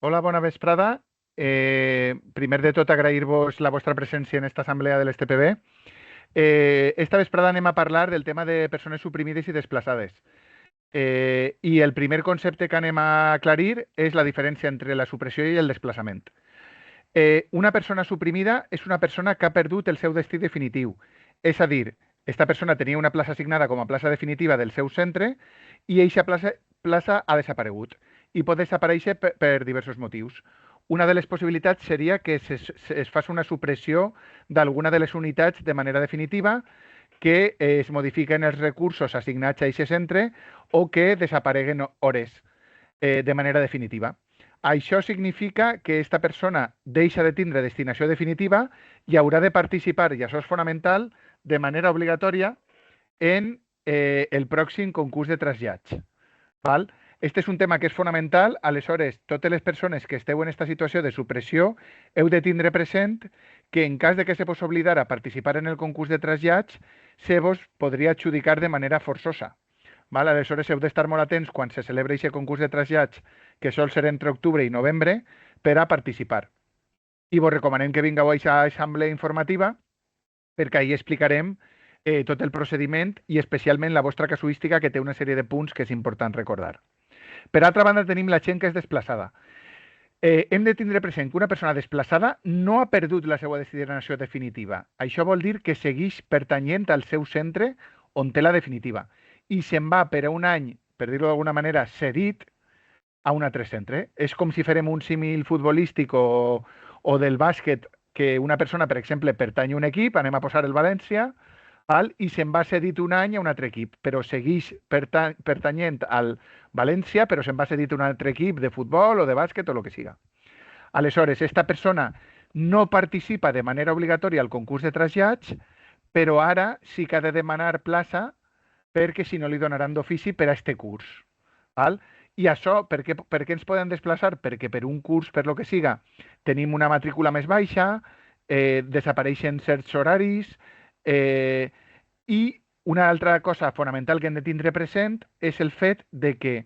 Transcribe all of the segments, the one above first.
Hola, bona vesprada. Primer de tot, agrair-vos la vostra presència en esta assemblea de l'STPB. Esta vesprada anem a parlar del tema de persones suprimides i desplaçades. I el primer concepte que anem a aclarir és la diferència entre la supressió i el desplaçament. Una persona suprimida és una persona que ha perdut el seu destí definitiu. És a dir, esta persona tenia una plaça assignada com a plaça definitiva del seu centre i eixa plaça ha desaparegut i pot desaparèixer per diversos motius. Una de les possibilitats seria que es faci una supressió d'alguna de les unitats de manera definitiva, que es modifiquen els recursos assignats a aquest centre o que desapareguen hores de manera definitiva. Això significa que aquesta persona deixa de tindre destinació definitiva i haurà de participar, i això és fonamental, de manera obligatòria en el pròxim concurs de trasllats. Val? Este és un tema que és fonamental, aleshores totes les persones que esteu en aquesta situació de supressió heu de tindre present que en cas de que se vos oblidara participar en el concurs de trasllats, se vos podria adjudicar de manera forçosa. Val? Aleshores heu d'estar molt atents quan se celebra aquest concurs de trasllats, que sol ser entre octubre i novembre, per a participar. I vos recomanem que vingueu a aquesta assemblea informativa perquè ahir explicarem tot el procediment i especialment la vostra casuística, que té una sèrie de punts que és important recordar. Per altra banda, tenim la gent que és desplaçada. Hem de tindre present que una persona desplaçada no ha perdut la seva destinació definitiva. Això vol dir que segueix pertanyent al seu centre on té la definitiva i se'n va per a un any, per dir-ho d'alguna manera, cedit a un altre centre. És com si fèrem un símil futbolístic o del bàsquet, que una persona, per exemple, pertany a un equip, anem a posar el València, val? I se'n va cedit un any a un altre equip, però segueix pertanyent al València, però se'n va cedit a un altre equip de futbol o de bàsquet o el que siga. Aleshores, esta persona no participa de manera obligatòria al concurs de trasllats, però ara sí que ha de demanar plaça perquè si no li donaran d'ofici per a este curs. Val? I això, per què ens poden desplaçar? Perquè per un curs, per lo que siga, tenim una matrícula més baixa, desapareixen certs horaris, i una altra cosa fonamental que hem de tindre present és el fet de que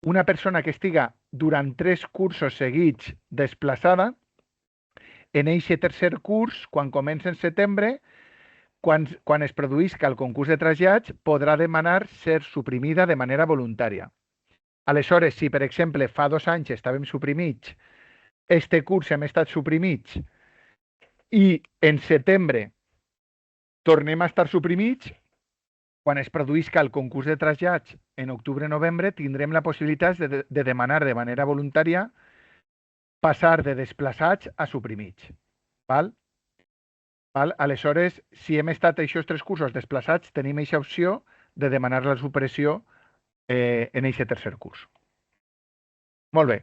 una persona que estiga durant 3 cursos seguits desplaçada, en aquest tercer curs, quan comença en setembre, quan es produïsca el concurs de trasllats, podrà demanar ser suprimida de manera voluntària. Aleshores, si per exemple fa 2 anys estàvem suprimits, este curs hem estat suprimits i en setembre tornem a estar suprimits, quan es produïsca el concurs de trasllats en octubre-novembre, tindrem la possibilitat de demanar de manera voluntària passar de desplaçats a suprimits. Val? Val? Aleshores, si hem estat aquests 3 cursos desplaçats, tenim aquesta opció de demanar la supressió en aquest tercer curs. Molt bé.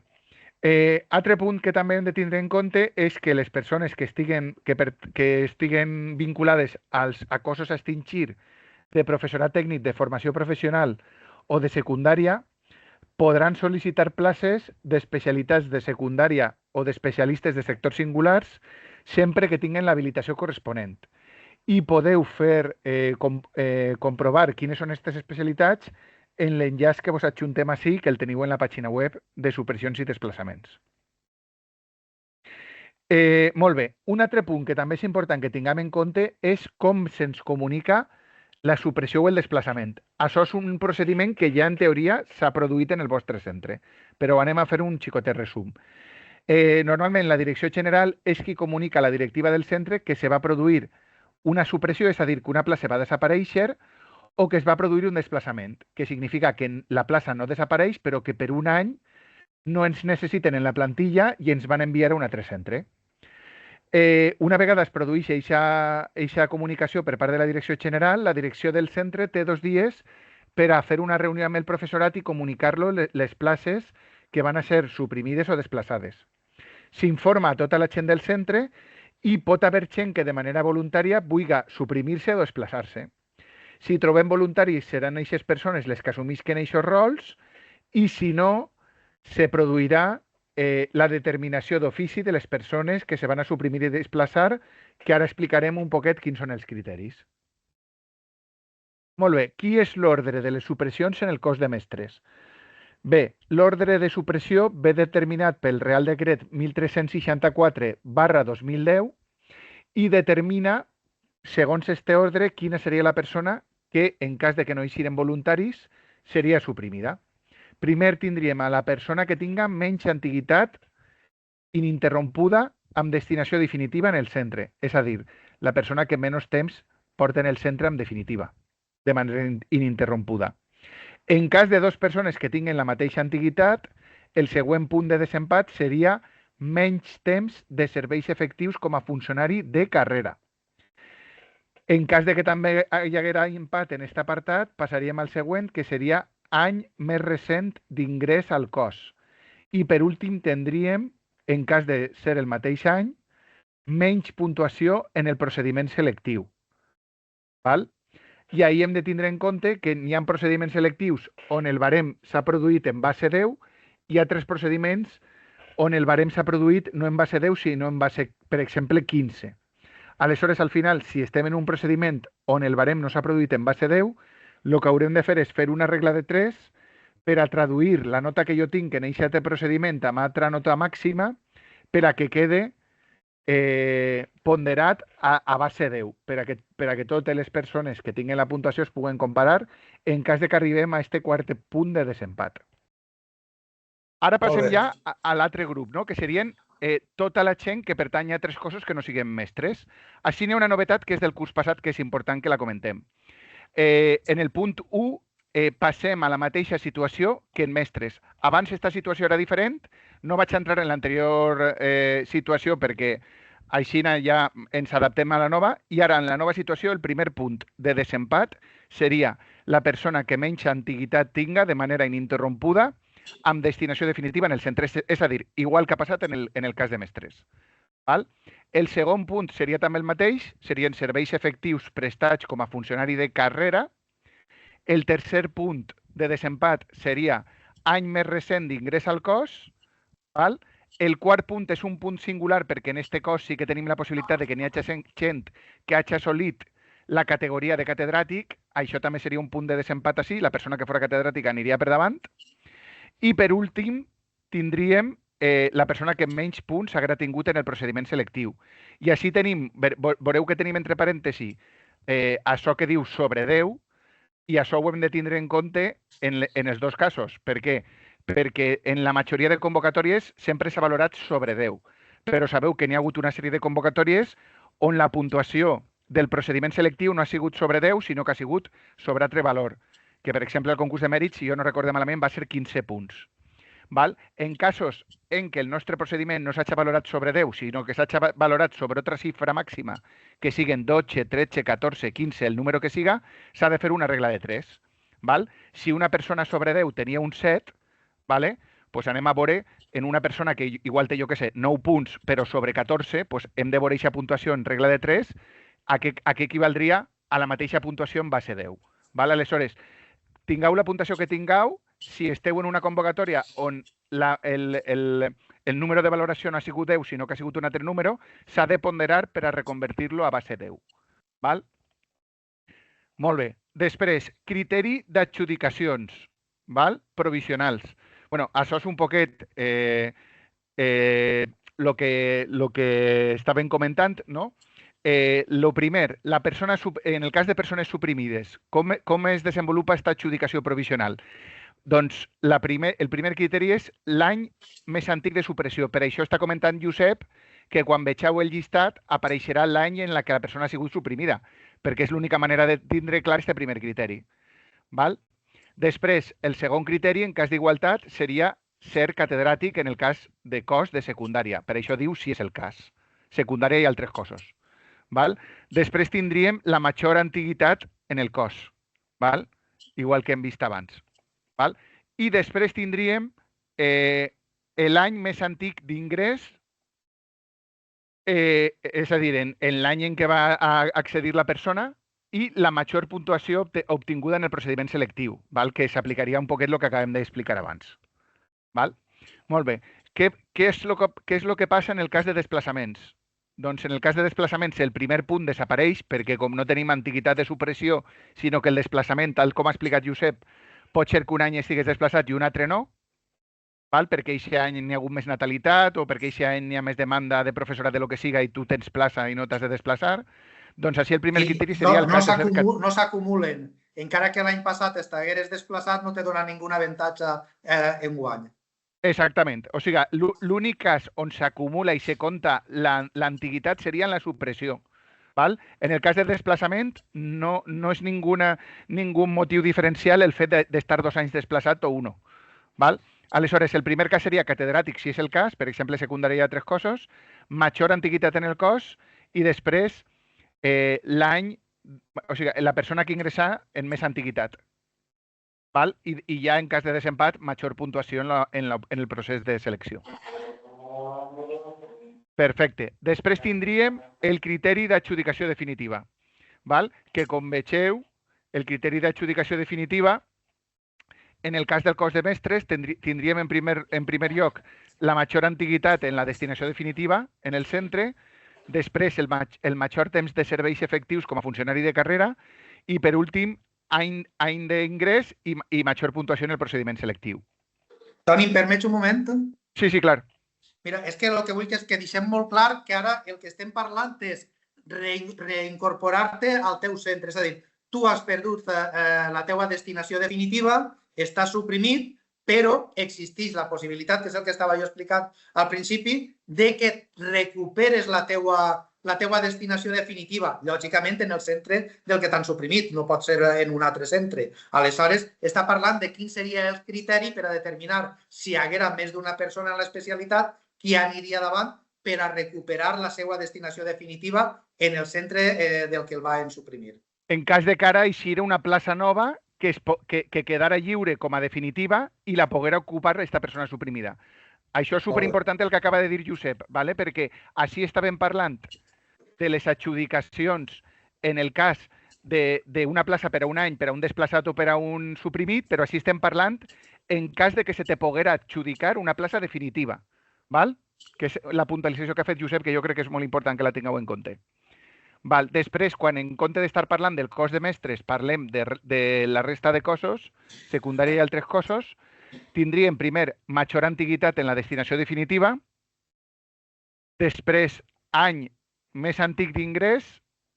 Altre punt que també hem de tindre en compte és que les persones que estiguen vinculades als acosos a extingir de professorat tècnic de formació professional o de secundària podran sol·licitar places d'especialitats de secundària o d'especialistes de sectors singulars sempre que tinguin l'habilitació corresponent. I podeu comprovar quines són aquestes especialitats en l'enllaç que vos adjuntem ací, que el teniu en la pàgina web de supressions i desplaçaments. Molt bé. Un altre punt que també és important que tinguem en compte és com se'ns comunica la supressió o el desplaçament. Això és un procediment que ja en teoria s'ha produït en el vostre centre, però anem a fer un xicotet resum. Normalment la direcció general és qui comunica a la directiva del centre que se va produir una supressió, és a dir, que una plaça va desaparèixer o que es va produir un desplaçament, que significa que la plaça no desapareix, però que per un any no ens necessiten en la plantilla i ens van enviar a un altre centre. Una vegada es produeix aquesta comunicació per part de la direcció general, la direcció del centre té 2 dies per a fer una reunió amb el professorat i comunicar-lo les places que van a ser suprimides o desplaçades. S'informa a tota la gent del centre i pot haver gent que de manera voluntària vulgui suprimir-se o desplaçar-se. Si trobem voluntaris, seran aquestes persones les que assumisquen aquests rols i si no, se produirà la determinació d'ofici de les persones que se van a suprimir i desplaçar, que ara explicarem un poquet quins són els criteris. Molt bé, qui és l'ordre de les supressions en el cos de mestres? Bé, l'ordre de supressió ve determinat pel Real Decret 1364/2010 i determina, segons este ordre, quina seria la persona que, en cas de que no hi siguin voluntaris, seria suprimida. Primer tindríem a la persona que tinga menys antiguitat ininterrompuda amb destinació definitiva en el centre, és a dir, la persona que menys temps porta en el centre en definitiva, de manera ininterrompuda. En cas de dues persones que tinguin la mateixa antiguitat, el següent punt de desempat seria menys temps de serveis efectius com a funcionari de carrera. En cas de que també hi haguera empat en aquest apartat, passaríem al següent, que seria any més recent d'ingrés al cos. I per últim tindríem, en cas de ser el mateix any, menys puntuació en el procediment selectiu. Val? I ahir hem de tindre en compte que n'hi ha procediments selectius on el barem s'ha produït en base 10 i altres procediments on el barem s'ha produït no en base 10, sinó en base, per exemple, 15. Aleshores, al final, si estem en un procediment on el barem no s'ha produït en base 10, el que haurem de fer és fer una regla de 3 per a traduir la nota que jo tinc en aquest procediment amb altra nota màxima per a que quede ponderat a base 10, per a que totes les persones que tinguin la puntuació es puguen comparar en cas de que arribem a este quart punt de desempat. Ara passem ja a l'altre grup, no? Que serien tota la gent que pertany a altres cossos que no siguin mestres. Així n'hi ha una novetat que és del curs passat que és important que la comentem. En el punt 1 passem a la mateixa situació que en mestres. Abans aquesta situació era diferent, no vaig entrar en l'anterior situació perquè així ja ens adaptem a la nova i ara en la nova situació el primer punt de desempat seria la persona que menys antiguitat tinga de manera ininterrompuda amb destinació definitiva en el centre, és a dir, igual que ha passat en el cas de mestres. Val? El segon punt seria també el mateix, serien serveis efectius prestats com a funcionari de carrera. El tercer punt de desempat seria any més recent d'ingrés al cos. Val? El quart punt és un punt singular perquè en aquest cos sí que tenim la possibilitat de que n'hi hagi gent que hagi assolit la categoria de catedràtic. Això també seria un punt de desempat així, la persona que fora catedràtica aniria per davant. I per últim tindríem la persona que menys punts haurà tingut en el procediment selectiu. I així tenim, veureu que tenim entre parèntesis això que diu sobre 10 i això ho hem de tindre en compte en els dos casos. Per què? Perquè en la majoria de convocatòries sempre s'ha valorat sobre 10, però sabeu que n'hi ha hagut una sèrie de convocatòries on la puntuació del procediment selectiu no ha sigut sobre 10, sinó que ha sigut sobre altre valor, que per exemple el concurs de mèrits, si jo no recordo malament, va ser 15 punts. Val? En casos en què el nostre procediment no s'ha valorat sobre 10, sinó que s'ha valorat sobre altra xifra màxima, que siguen 12, 13, 14, 15, el número que siga, s'ha de fer una regla de 3. Val? Si una persona sobre 10 tenia un 7, vale? Pues anem a veure en una persona que igual té, jo què sé, 9 punts, però sobre 14, pues hem de veure aquesta puntuació en regla de 3, a què equivaldria a la mateixa puntuació en base 10. Val? Aleshores, tingueu la puntuació que tingueu, si esteu en una convocatòria on el número de valoració no ha sigut 10, sinó que ha sigut un altre número, s'ha de ponderar per a reconvertir-lo a base 10. Val? Molt bé. Després, criteri d'adjudicacions, val? Provisionals. Bueno, això és un poquet lo que estàvem comentant, no? Lo primer, en el cas de persones suprimides, com es desenvolupa aquesta adjudicació provisional? Doncs el primer criteri és l'any més antic de supressió. Per això està comentant Josep que quan vegeu el llistat apareixerà l'any en què la persona ha sigut suprimida, perquè és l'única manera de tindre clar aquest primer criteri. Val? Després, el segon criteri, en cas d'igualtat, seria ser catedràtic en el cas de cos de secundària. Per això diu si és el cas. Secundària i altres cossos. Val? Després tindríem la major antiguitat en el cos, val? Igual que hem vist abans. Val? I després tindríem l'any més antic d'ingrés, és a dir, en l'any en què va accedir la persona i la major puntuació obtinguda en el procediment selectiu, val? Que s'aplicaria un poquet el que acabem d'explicar abans. Val? Molt bé. Què és el que passa en el cas de desplaçaments? Doncs en el cas de desplaçaments el primer punt desapareix perquè com no tenim antiguitat de supressió, sinó que el desplaçament, tal com ha explicat Josep, pot ser que un any estigués desplaçat i un altre no, val? Perquè aquest any n'hi ha hagut més natalitat o perquè aquest any n'hi ha més demanda de professorat de lo que siga i tu tens plaça i no t'has de desplaçar, doncs així el primer criteri seria el cas de ser... No s'acumulen. Encara que l'any passat estigueres desplaçat, no te dona ningú avantatge enguany. Exactament. O sigui, l'únic cas on s'acumula i se compta l'antiguitat seria en la supressió. Val? En el cas de desplaçament no és ningú motiu diferencial el fet d'estar 2 anys desplaçat o 1. Val? Aleshores, el primer cas seria catedràtic, si és el cas, per exemple, secundària hi ha 3 cossos, major antiguitat en el cos i després l'any, o sigui, la persona que ingressa en més antiguitat. Val? I ja en cas de desempat, major puntuació en el procés de selecció. Perfecte. Després tindríem el criteri d'adjudicació definitiva, val? Que com vegeu, el criteri d'adjudicació definitiva, en el cas del cos de mestres, tindríem en primer lloc la major antiguitat en la destinació definitiva en el centre, després el major temps de serveis efectius com a funcionari de carrera i, per últim, any d'ingrés i major puntuació en el procediment selectiu. Toni, em permets un moment? Sí, clar. Mira, és que el que vull és que deixem molt clar que ara el que estem parlant és reincorporar-te al teu centre. És a dir, tu has perdut la teua destinació definitiva, està suprimit, però existeix la possibilitat, que és el que estava jo explicant al principi, de que recuperes la teua destinació definitiva, lògicament en el centre del que t'han suprimit, no pot ser en un altre centre. Aleshores, està parlant de quin seria el criteri per a determinar si hi haguera més d'una persona en l'especialitat, qui aniria davant per a recuperar la seva destinació definitiva en el centre del que el van suprimir. En cas de que ara eixira una plaça nova que quedara lliure com a definitiva i la poguera ocupar aquesta persona suprimida. Això és superimportant el que acaba de dir Josep, ¿vale? Perquè així estàvem parlant de les adjudicacions en el cas d'una plaça per a un any, per a un desplaçat o per a un suprimit, però així estem parlant en cas de que se te poguera adjudicar una plaça definitiva, ¿val? Que és la puntualització que ha fet Josep, que jo crec que és molt important que la tingueu en compte. Val. Després, quan en compte d'estar parlant del cos de mestres, parlem de la resta de cossos, secundària i altres cossos, tindríem primer major antiguitat en la destinació definitiva, després any més antic d'ingrés,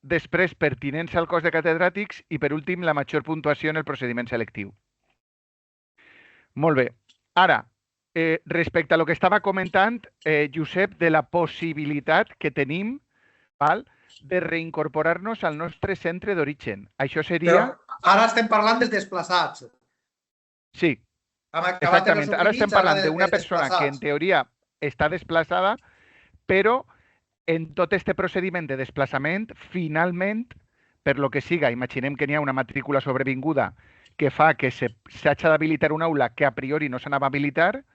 després pertinença al cos de catedràtics i, per últim, la major puntuació en el procediment selectiu. Molt bé. Ara, respecte a lo que estava comentant, Josep, de la possibilitat que tenim, val?, de reincorporar-nos al nostre centre d'origen. Això seria... Però ara estem parlant dels desplaçats. Sí, exactament. Ara estem parlant d'una persona que en teoria està desplaçada, però en tot este procediment de desplaçament, finalment, per lo que siga, imaginem que n'hi ha una matrícula sobrevinguda que fa que s'hagi d'habilitar una aula que a priori no s'anava a habilitar,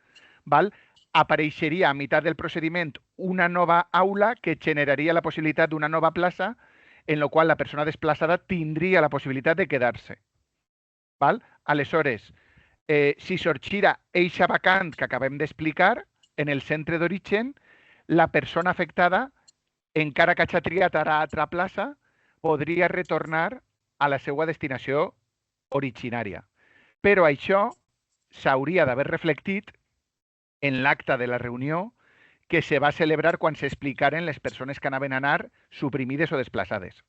val? Apareixeria a meitat del procediment una nova aula que generaria la possibilitat d'una nova plaça en la qual la persona desplaçada tindria la possibilitat de quedar-se. Aleshores, si sorgira eixa vacant que acabem d'explicar, en el centre d'origen, la persona afectada, encara que hagi triat ara altra plaça, podria retornar a la seva destinació originària. Però això s'hauria d'haver reflectit en l'acta de la reunió que se va celebrar quan s'explicaren les persones que anaven a anar suprimides o desplaçades.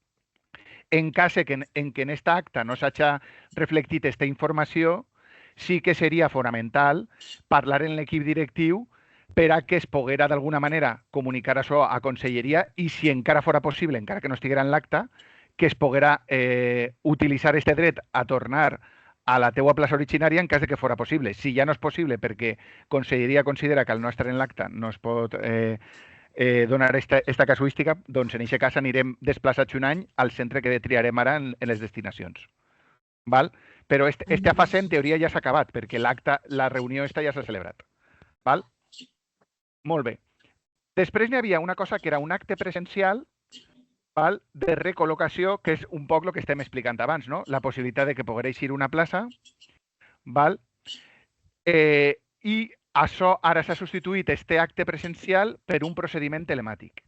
En cas en què en aquesta acta no s'hagi reflectit aquesta informació, sí que seria fonamental parlar en l'equip directiu per a que es poguera d'alguna manera comunicar això a Conselleria i, si encara fora possible, encara que no estiguera en l'acta, que es poguera utilitzar aquest dret a tornar a la teua plaça originària en cas de que fora possible. Si ja no és possible perquè Conselleria considera que al no estar en l'acte no es pot donar aquesta casuística, doncs en aquest cas anirem desplaçats un any al centre que triarem ara en les destinacions. Val? Però aquesta fase en teoria ja s'ha acabat perquè la reunió ja s'ha celebrat. Val? Molt bé. Després n'hi havia una cosa que era un acte presencial de recol·locació, que és un poc el que estem explicant abans, no? La possibilitat de que poguera eixir una plaça, i això ara s'ha substituït este acte presencial per un procediment telemàtic.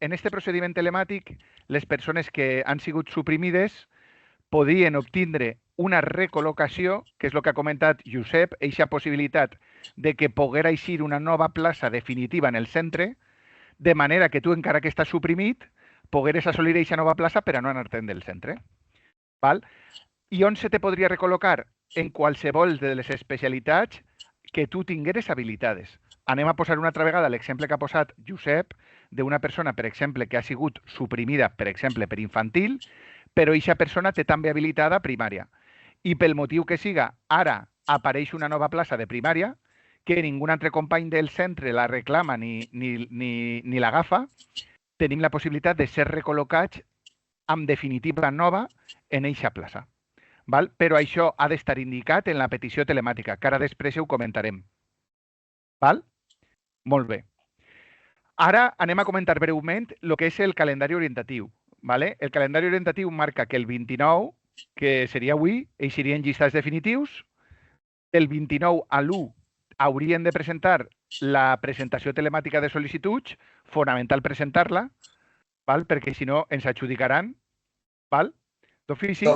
En este procediment telemàtic, les persones que han sigut suprimides podien obtindre una recol·locació, que és el que ha comentat Josep, eixa possibilitat de que poguera eixir una nova plaça definitiva en el centre, de manera que tu, encara que estàs suprimit, pogueres assolir eixa nova plaça per a no anar-te'n del centre. Val? I on se te podria recol·locar? En qualsevol de les especialitats que tu tingueres habilitades. Anem a posar una altra vegada l'exemple que ha posat Josep d'una persona, per exemple, que ha sigut suprimida, per exemple, per infantil, però aquesta persona té també habilitada primària. I pel motiu que siga, ara apareix una nova plaça de primària, que ningú altre company del centre la reclama ni l'agafa, tenim la possibilitat de ser recol·locats amb definitiva nova en eixa plaça. Val? Però això ha d'estar indicat en la petició telemàtica, que ara després ho comentarem. Val? Molt bé. Ara anem a comentar breument el que és el calendari orientatiu. Vale? El calendari orientatiu marca que el 29, que seria avui, eixirien llistats definitius. Del 29 a l'1 haurien de presentar la presentació telemàtica de sol·licituds, fonamental presentar-la, val? Perquè si no ens adjudicaran, val? D'ofici.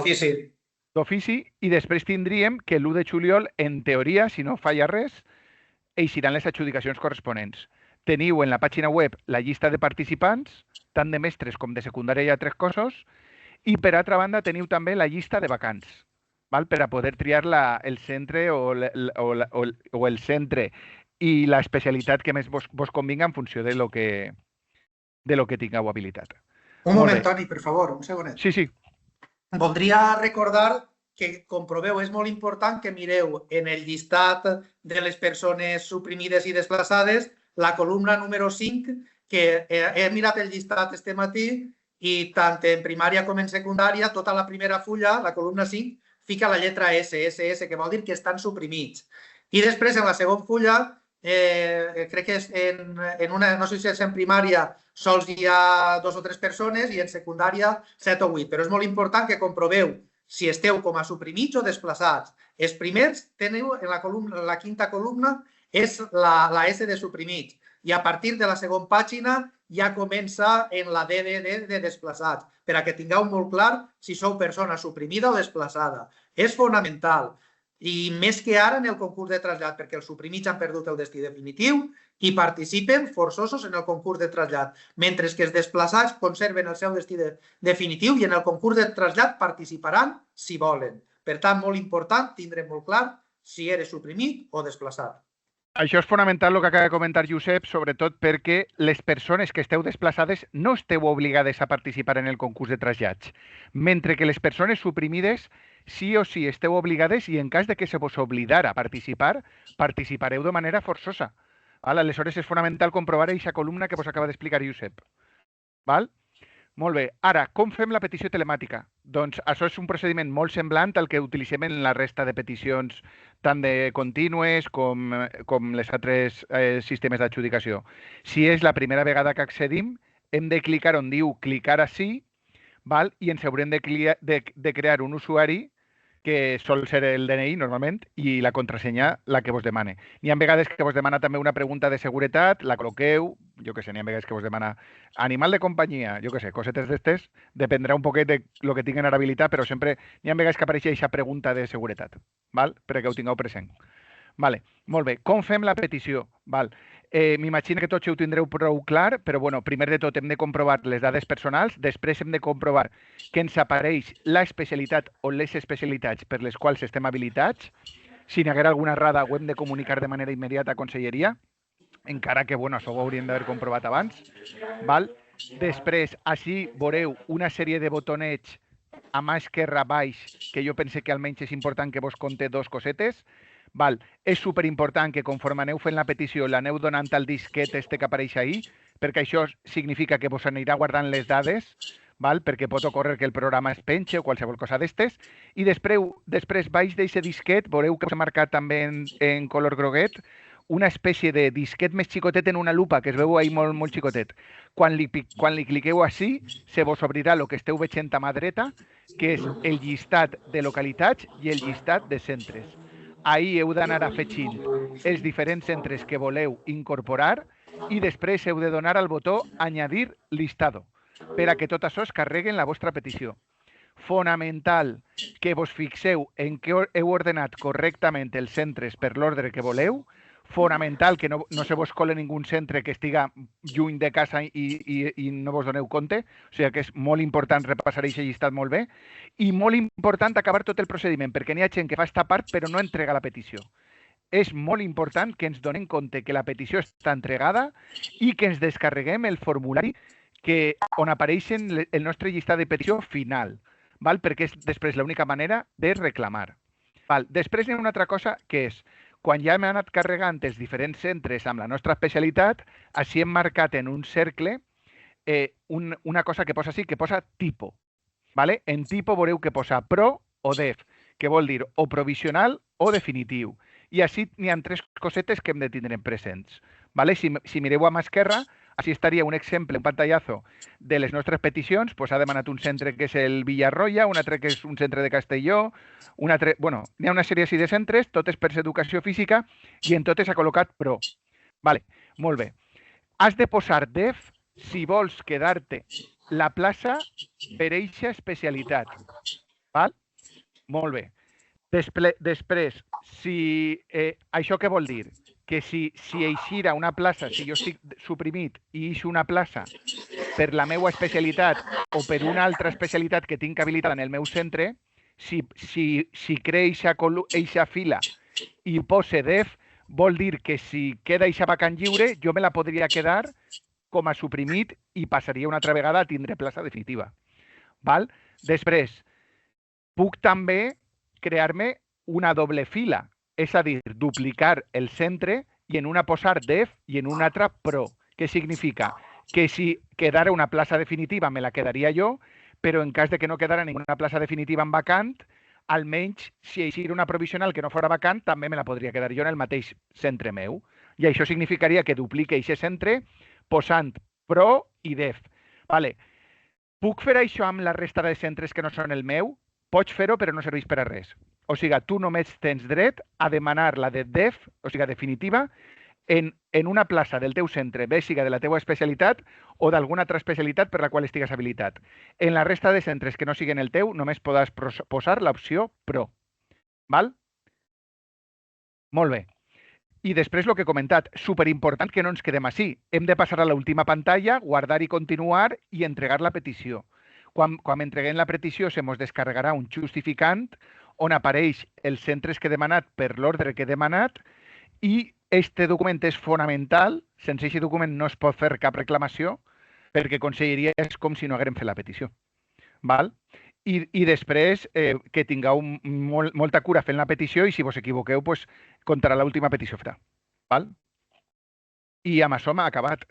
D'ofici, i després tindríem que l'1 de juliol, en teoria, si no falla res, eixiran les adjudicacions corresponents. Teniu en la pàgina web la llista de participants, tant de mestres com de secundària i altres cossos, i per altra banda teniu també la llista de vacants, val? Per a poder triar el centre o el centre i l'especialitat que més vos convinga en funció de lo que tingueu habilitat. Un moment, Toni, per favor, un segonet. Sí, sí. Voldria recordar que, com proveu, és molt important que mireu en el llistat de les persones suprimides i desplaçades la columna número 5, que he mirat el llistat este matí i tant en primària com en secundària, tota la primera fulla, la columna 5, fica la lletra S, SS, que vol dir que estan suprimits. I després, en la segona fulla, crec que en una, no sé si és en primària, sols hi ha 2 o 3 persones i en secundària 7 o 8. Però és molt important que comproveu si esteu com a suprimits o desplaçats. Els primers teniu en la quinta columna és la S de suprimits i a partir de la segona pàgina ja comença en la D de desplaçats, per a que tingueu molt clar si sou persona suprimida o desplaçada. És fonamental. I més que ara en el concurs de trasllat, perquè els suprimits han perdut el destí definitiu i participen forçosos en el concurs de trasllat, mentre que els desplaçats conserven el seu destí definitiu i en el concurs de trasllat participaran si volen. Per tant, molt important tindre molt clar si eres suprimit o desplaçat. Això és fonamental el que acaba de comentar Josep, sobretot perquè les persones que esteu desplaçades no esteu obligades a participar en el concurs de trasllats, mentre que les persones suprimides sí o sí esteu obligades i en cas de que se vos oblidara a participar, participareu de manera forçosa. Aleshores és fonamental comprovar aquesta columna que vos acaba d'explicar Josep. Val? Molt bé. Ara, com fem la petició telemàtica? Doncs això és un procediment molt semblant al que utilitzem en la resta de peticions, tant de contínues com les altres sistemes d'adjudicació. Si és la primera vegada que accedim, hem de clicar on diu clicar ací, val? I ens haurem de crear un usuari que sol ser el DNI normalment i la contrasenya la que vos demane. N'hi ha vegades que vos demana també una pregunta de seguretat, la col·loqueu, jo què sé, n'hi ha vegades que vos demana animal de companyia, jo què sé, cosetes d'estes, dependrà un poquet de lo que tinguin ara habilitat, però sempre n'hi ha vegades que apareix aquesta pregunta de seguretat, val? Perquè ho tingueu present. Vale, molt bé. Com fem la petició? Val. M'imagino que tots ho tindreu prou clar, però bueno, primer de tot hem de comprovar les dades personals, després hem de comprovar que ens apareix l'especialitat o les especialitats per les quals estem habilitats. Si n'hi haguera alguna errada ho hem de comunicar de manera immediata a Conselleria, encara que bueno, això ho hauríem d'haver comprovat abans. Val? Després, així veureu una sèrie de botonets a mà esquerra baix, que jo pense que almenys és important que vos conté 2 cosetes. Val. És superimportant que conforme aneu fent la petició l'aneu donant al disquet este que apareix ahí, perquè això significa que vos anirà guardant les dades, val? Perquè pot ocórrer que el programa es penxe o qualsevol cosa d'estes, i després baix d'aquest disquet veureu que us he marcat també en color groguet una espècie de disquet més xicotet en una lupa, que es veu ahí molt, molt xicotet. Quan li cliqueu així, se vos obrirà el que esteu veient a mà dreta, que és el llistat de localitats i el llistat de centres. Ahí heu d'anar afegint els diferents centres que voleu incorporar i després heu de donar al botó añadir listado per a que tot això es carregui en la vostra petició. fonamental que vos fixeu en què heu ordenat correctament els centres per l'ordre que voleu, fonamental que no se vos cole ningú centre que estiga lluny de casa i no vos doneu compte, o sigui que és molt important repassar aquest llistat molt bé, i molt important acabar tot el procediment, perquè n'hi ha gent que fa esta part però no entrega la petició. És molt important que ens donem compte que la petició està entregada i que ens descarreguem el formulari on apareix el nostre llistat de petició final, val? Perquè és després l'única manera de reclamar. Val? Després hi ha una altra cosa que és, quan ja hem anat carregant els diferents centres amb la nostra especialitat, així hem marcat en un cercle una cosa que posa així, que posa tipo. Vale? En tipo veureu que posa pro o def, que vol dir o provisional o definitiu. I així n'hi ha 3 cosetes que hem de tindre presents. Vale? Si mireu a mà esquerra, així estaria un exemple, un pantallazo de les nostres peticions. Pues ha demanat un centre que és el Villarroya, un altre que és un centre de Castelló, un altre... Bueno, n'hi ha una sèrie així de centres, totes per educació física, i en totes ha col·locat pro. Vale, molt bé. Has de posar def si vols quedar-te la plaça per eixa especialitat. Val? Molt bé. Després, això què vol dir? Que si eixira una plaça, si jo estic suprimit i eixo una plaça per la meva especialitat o per una altra especialitat que tinc habilitada en el meu centre, si crea eixa fila i pose def, vol dir que si queda eixa vacant lliure, jo me la podria quedar com a suprimit i passaria una altra vegada a tindre plaça definitiva. Val? Després, puc també crear-me una doble fila, és a dir, duplicar el centre i en una posar def i en una altra pro. Què significa? Que si quedara una plaça definitiva me la quedaria jo, però en cas de que no quedara ninguna plaça definitiva en vacant, almenys si eixira una provisional que no fora vacant, també me la podria quedar jo en el mateix centre meu. I això significaria que duplique aquest centre posant pro i def. Vale. Puc fer això amb la resta de centres que no són el meu? Pots fer-ho, però no serveix per a res. O sigui, tu només tens dret a demanar la de def, o sigui, definitiva, en una plaça del teu centre, bé siga de la teva especialitat o d'alguna altra especialitat per la qual estigues habilitat. En la resta de centres que no siguin el teu, només podràs posar l'opció pro. Val? Molt bé. I després el que he comentat, superimportant que no ens quedem així. Hem de passar a l'última pantalla, guardar i continuar i entregar la petició. Quan entreguem la petició, se ens descarregarà un justificant on apareix els centres que he demanat per l'ordre que he demanat i este document és fonamental. Sense aquest document no es pot fer cap reclamació perquè conselleria és com si no haguérem fet la petició. Val? I després que tingueu molta cura fent la petició i si vos equivoqueu, pues, comptarà l'última petició feta. Val? I amb això m'ha acabat.